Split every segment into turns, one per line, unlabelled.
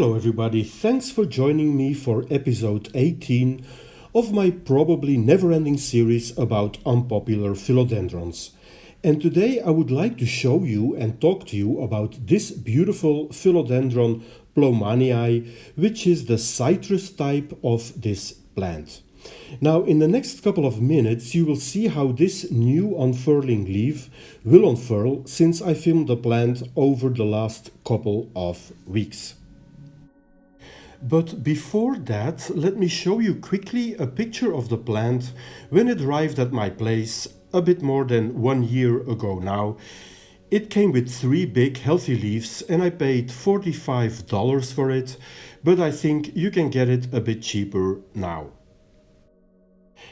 Hello everybody, thanks for joining me for episode 18 of my probably never-ending series about unpopular philodendrons. And today I would like to show you and talk to you about this beautiful philodendron plowmanii, which is the citrus type of this plant. Now in the next couple of minutes you will see how this new unfurling leaf will unfurl since I filmed the plant over the last couple of weeks. But before that, let me show you quickly a picture of the plant when it arrived at my place a bit more than 1 year ago now. It came with 3 big healthy leaves and I paid $45 for it, but I think you can get it a bit cheaper now.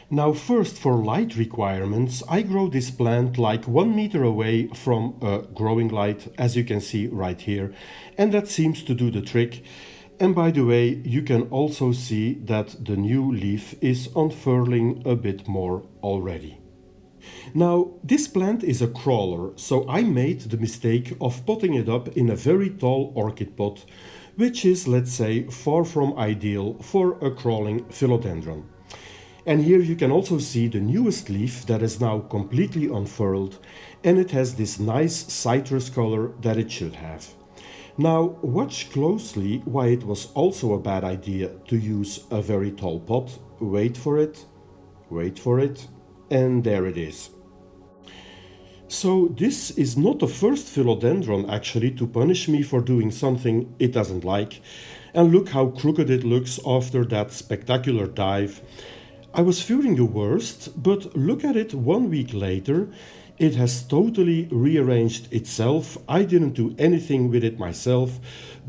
Now first, for light requirements, I grow this plant like 1 meter away from a growing light, as you can see right here, and that seems to do the trick. And by the way, you can also see that the new leaf is unfurling a bit more already. Now, this plant is a crawler, so I made the mistake of potting it up in a very tall orchid pot, which is, let's say, far from ideal for a crawling philodendron. And here you can also see the newest leaf that is now completely unfurled, and it has this nice citrus color that it should have. Now watch closely why it was also a bad idea to use a very tall pot. Wait for it, and there it is. So this is not the first philodendron actually to punish me for doing something it doesn't like. And look how crooked it looks after that spectacular dive. I was fearing the worst, but look at it 1 week later. It has totally rearranged itself. I didn't do anything with it myself,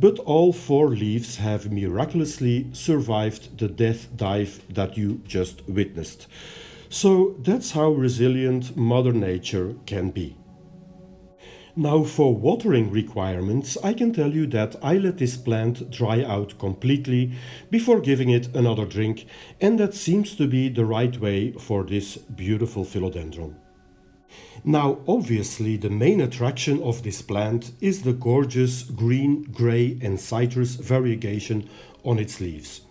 but all 4 leaves have miraculously survived the death dive that you just witnessed. So that's how resilient Mother Nature can be. Now for watering requirements, I can tell you that I let this plant dry out completely before giving it another drink, and that seems to be the right way for this beautiful philodendron. Now obviously the main attraction of this plant is the gorgeous green, grey and citrus variegation on its leaves.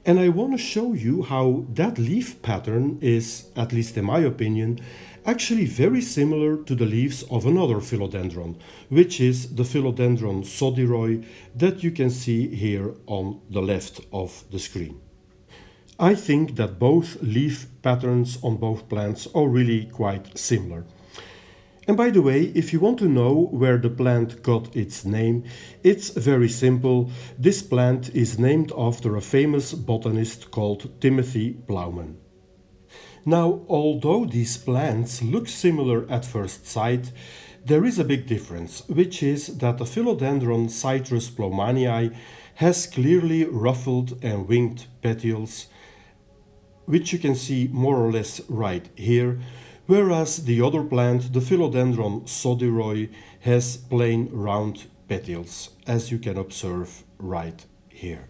And I want to show you how that leaf pattern is, at least in my opinion, actually very similar to the leaves of another philodendron, which is the philodendron sodiroi that you can see here on the left of the screen. I think that both leaf patterns on both plants are really quite similar. And by the way, if you want to know where the plant got its name, it's very simple. This plant is named after a famous botanist called Timothy Plowman. Now, although these plants look similar at first sight, there is a big difference, which is that the philodendron citrus plowmanii has clearly ruffled and winged petioles, which you can see more or less right here, whereas the other plant, the philodendron sodiroi, has plain round petioles, as you can observe right here.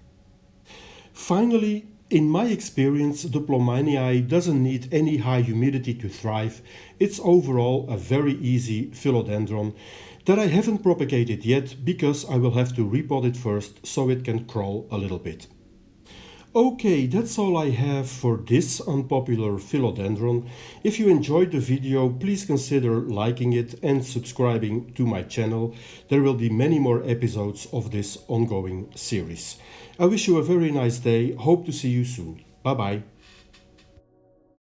Finally, in my experience, the plowmanii doesn't need any high humidity to thrive. It's overall a very easy philodendron that I haven't propagated yet because I will have to repot it first so it can crawl a little bit. Okay, that's all I have for this unpopular philodendron. If you enjoyed the video, please consider liking it and subscribing to my channel. There will be many more episodes of this ongoing series. I wish you a very nice day. Hope to see you soon. Bye bye.